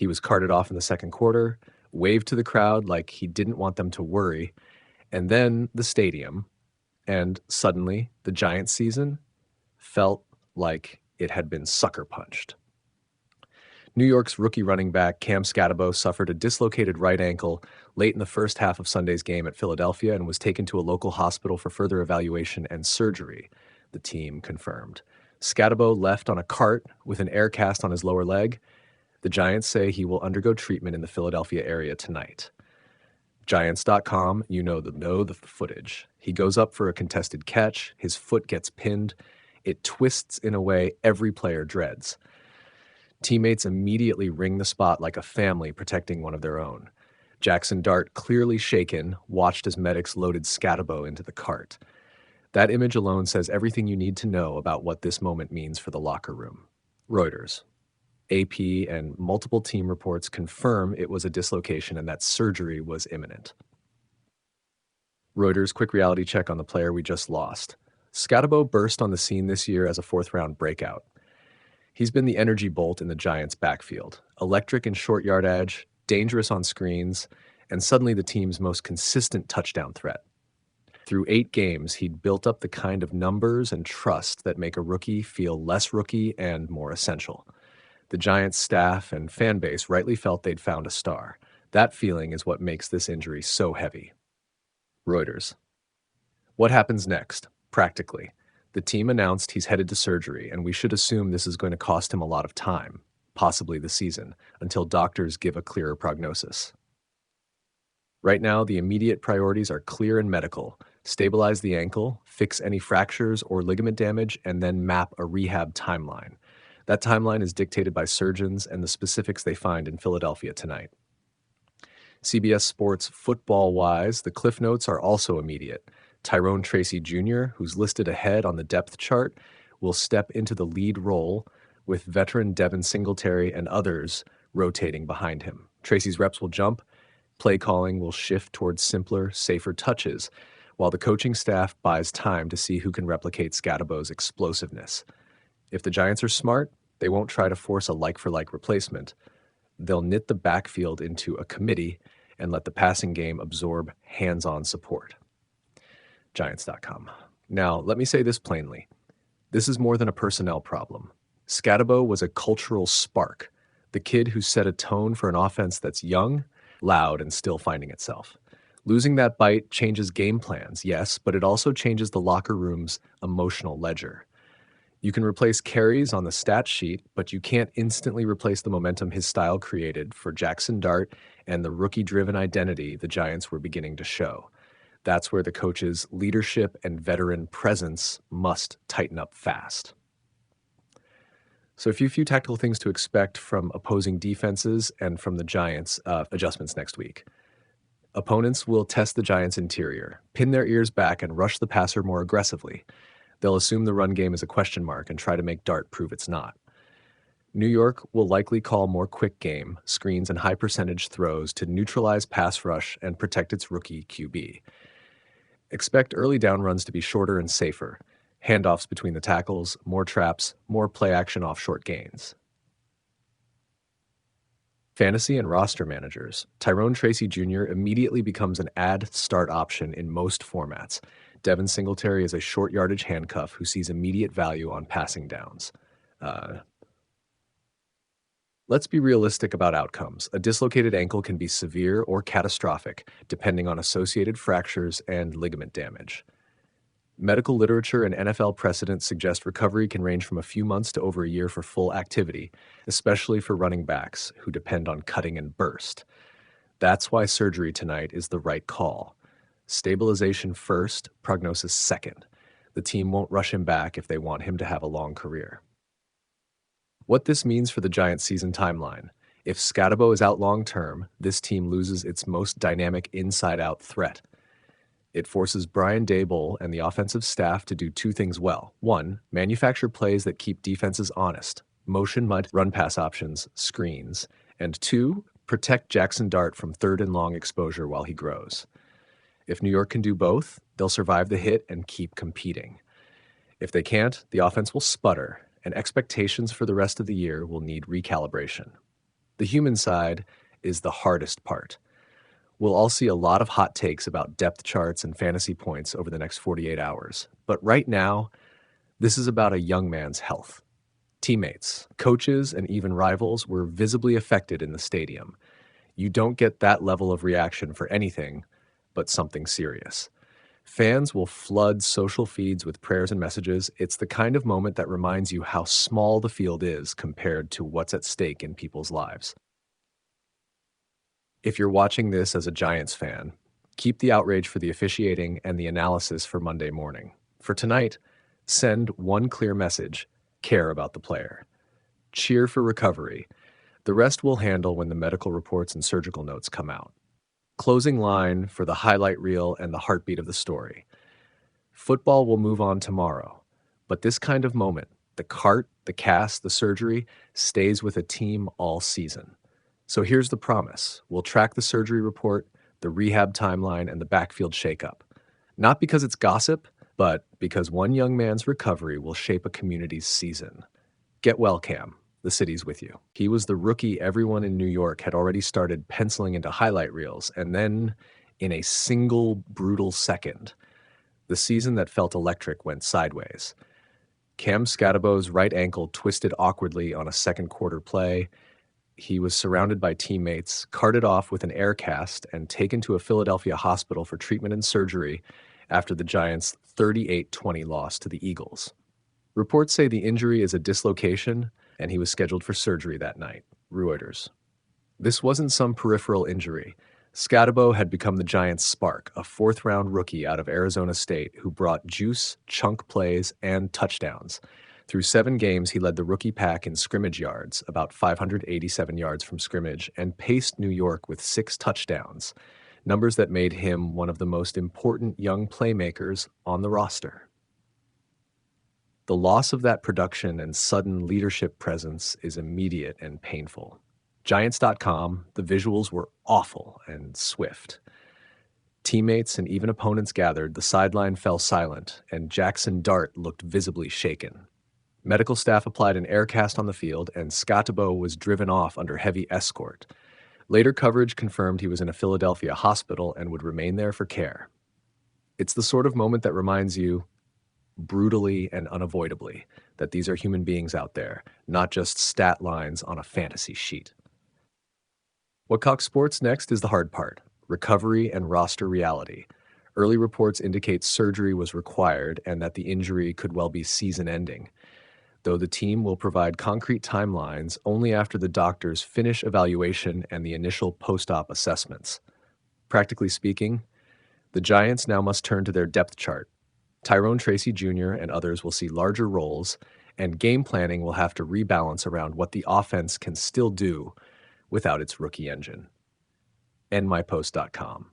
He was carted off in the second quarter, waved to the crowd like he didn't want them to worry, and then the stadium, and suddenly the Giants season felt like it had been sucker punched. New York's rookie running back Cam Skattebo suffered a dislocated right ankle late in the first half of Sunday's game at Philadelphia and was taken to a local hospital for further evaluation and surgery, the team confirmed. Skattebo left on a cart with an air cast on his lower leg. The Giants say he will undergo treatment in the Philadelphia area tonight. Giants.com, know the footage. He goes up for a contested catch. His foot gets pinned. It twists in a way every player dreads. Teammates immediately ring the spot like a family protecting one of their own. Jackson Dart, clearly shaken, watched as medics loaded Skattebo into the cart. That image alone says everything you need to know about what this moment means for the locker room. Reuters. AP and multiple team reports confirm it was a dislocation and that surgery was imminent. Reuters quick reality check on the player we just lost. Skattebo burst on the scene this year as a fourth-round breakout. He's been the energy bolt in the Giants' backfield, electric in short yardage, dangerous on screens, and suddenly the team's most consistent touchdown threat. Through 8 games, he'd built up the kind of numbers and trust that make a rookie feel less rookie and more essential. The Giants' staff and fan base rightly felt they'd found a star. That feeling is what makes this injury so heavy. Reuters. What happens next, practically? The team announced he's headed to surgery, and we should assume this is going to cost him a lot of time, possibly the season, until doctors give a clearer prognosis. Right now, the immediate priorities are clear and medical. Stabilize the ankle, fix any fractures or ligament damage, and then map a rehab timeline. That timeline is dictated by surgeons and the specifics they find in Philadelphia tonight. CBS Sports football-wise, the cliff notes are also immediate. Tyrone Tracy Jr., who's listed ahead on the depth chart, will step into the lead role with veteran Devin Singletary and others rotating behind him. Tracy's reps will jump. Play calling will shift towards simpler, safer touches, while the coaching staff buys time to see who can replicate Skattebo's explosiveness. If the Giants are smart, they won't try to force a like-for-like replacement. They'll knit the backfield into a committee and let the passing game absorb hands-on support. Giants.com. Now, let me say this plainly. This is more than a personnel problem. Skattebo was a cultural spark, the kid who set a tone for an offense that's young, loud, and still finding itself. Losing that bite changes game plans, yes, but it also changes the locker room's emotional ledger. You can replace carries on the stat sheet, but you can't instantly replace the momentum his style created for Jackson Dart and the rookie-driven identity the Giants were beginning to show. That's where the coach's leadership and veteran presence must tighten up fast. So a few tactical things to expect from opposing defenses and from the Giants' adjustments next week. Opponents will test the Giants' interior, pin their ears back, and rush the passer more aggressively. They'll assume the run game is a question mark and try to make Dart prove it's not. New York will likely call more quick game, screens, and high-percentage throws to neutralize pass rush and protect its rookie QB. Expect early down runs to be shorter and safer, handoffs between the tackles, more traps, more play action off short gains. Fantasy and roster managers. Tyrone Tracy Jr. immediately becomes an add start option in most formats. Devin Singletary is a short yardage handcuff who sees immediate value on passing downs. Let's be realistic about outcomes. A dislocated ankle can be severe or catastrophic, depending on associated fractures and ligament damage. Medical literature and NFL precedent suggest recovery can range from a few months to over a year for full activity, especially for running backs who depend on cutting and burst. That's why surgery tonight is the right call. Stabilization first, prognosis second. The team won't rush him back if they want him to have a long career. What this means for the Giants' season timeline. If Skattebo is out long-term, this team loses its most dynamic inside-out threat. It forces Brian Daboll and the offensive staff to do 2 things well. 1, manufacture plays that keep defenses honest, motion mud, run-pass options, screens. And 2, protect Jackson Dart from third and long exposure while he grows. If New York can do both, they'll survive the hit and keep competing. If they can't, the offense will sputter, and expectations for the rest of the year will need recalibration. The human side is the hardest part. We'll all see a lot of hot takes about depth charts and fantasy points over the next 48 hours. But right now, this is about a young man's health. Teammates, coaches, and even rivals were visibly affected in the stadium. You don't get that level of reaction for anything but something serious. Fans will flood social feeds with prayers and messages. It's the kind of moment that reminds you how small the field is compared to what's at stake in people's lives. If you're watching this as a Giants fan, keep the outrage for the officiating and the analysis for Monday morning. For tonight, send one clear message: care about the player. Cheer for recovery. The rest we'll handle when the medical reports and surgical notes come out. Closing line for the highlight reel and the heartbeat of the story. Football will move on tomorrow, but this kind of moment, the cart, the cast, the surgery, stays with a team all season. So here's the promise. We'll track the surgery report, the rehab timeline, and the backfield shakeup. Not because it's gossip, but because one young man's recovery will shape a community's season. Get well, Cam. The city's with you. He was the rookie everyone in New York had already started penciling into highlight reels, and then, in a single brutal second, the season that felt electric went sideways. Cam Skattebo's right ankle twisted awkwardly on a second quarter play. He was surrounded by teammates, carted off with an air cast, and taken to a Philadelphia hospital for treatment and surgery after the Giants' 38-20 loss to the Eagles. Reports say the injury is a dislocation, and he was scheduled for surgery that night. Reuters. This wasn't some peripheral injury. Skattebo had become the Giants' spark, a fourth-round rookie out of Arizona State who brought juice, chunk plays, and touchdowns. Through 7 games, he led the rookie pack in scrimmage yards, about 587 yards from scrimmage, and paced New York with 6 touchdowns, numbers that made him one of the most important young playmakers on the roster. The loss of that production and sudden leadership presence is immediate and painful. Giants.com, the visuals were awful and swift. Teammates and even opponents gathered, the sideline fell silent, and Jackson Dart looked visibly shaken. Medical staff applied an air cast on the field, and Skattebo was driven off under heavy escort. Later coverage confirmed he was in a Philadelphia hospital and would remain there for care. It's the sort of moment that reminds you, brutally and unavoidably, that these are human beings out there, not just stat lines on a fantasy sheet. What caught sports next is the hard part: recovery and roster reality. Early reports indicate surgery was required and that the injury could well be season-ending, though the team will provide concrete timelines only after the doctors finish evaluation and the initial post-op assessments. Practically speaking, the Giants now must turn to their depth chart. Tyrone Tracy Jr. and others will see larger roles, and game planning will have to rebalance around what the offense can still do without its rookie engine. NMyPost.com.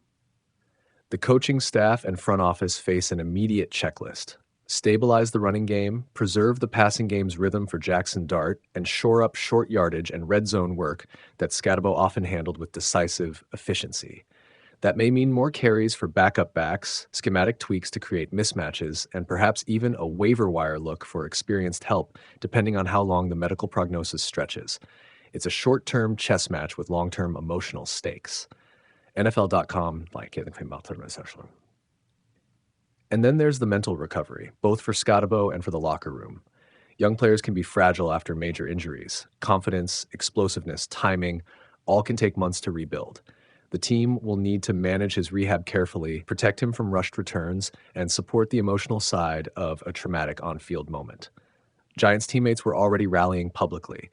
The coaching staff and front office face an immediate checklist: stabilize the running game, preserve the passing game's rhythm for Jackson Dart, and shore up short yardage and red zone work that Skattebo often handled with decisive efficiency. That may mean more carries for backup backs, schematic tweaks to create mismatches, and perhaps even a waiver wire look for experienced help, depending on how long the medical prognosis stretches. It's a short-term chess match with long-term emotional stakes. NFL.com, And then there's the mental recovery, both for Skattebo and for the locker room. Young players can be fragile after major injuries. Confidence, explosiveness, timing, all can take months to rebuild. The team will need to manage his rehab carefully, protect him from rushed returns, and support the emotional side of a traumatic on-field moment. Giants teammates were already rallying publicly.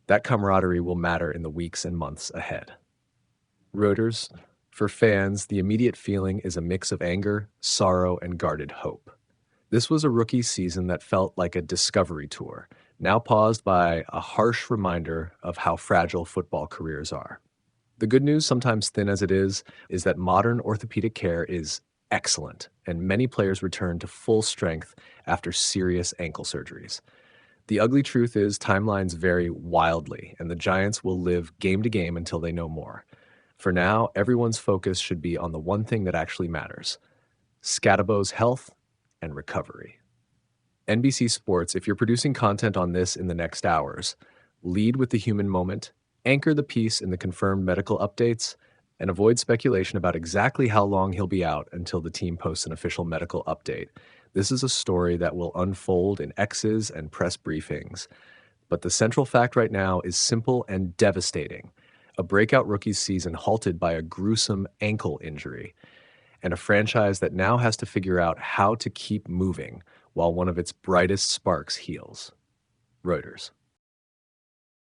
That camaraderie will matter in the weeks and months ahead. Reuters. For fans, the immediate feeling is a mix of anger, sorrow, and guarded hope. This was a rookie season that felt like a discovery tour, now paused by a harsh reminder of how fragile football careers are. The good news, sometimes thin as it is that modern orthopedic care is excellent, and many players return to full strength after serious ankle surgeries. The ugly truth is timelines vary wildly, and the Giants will live game to game until they know more. For now, everyone's focus should be on the one thing that actually matters: Skattebo's health and recovery. NBC Sports, if you're producing content on this in the next hours, lead with the human moment, Anchor the piece in the confirmed medical updates and avoid speculation about exactly how long he'll be out until the team posts an official medical update. This is a story that will unfold in X's and press briefings. But the central fact right now is simple and devastating. A breakout rookie's season halted by a gruesome ankle injury, and a franchise that now has to figure out how to keep moving while one of its brightest sparks heals. Reuters.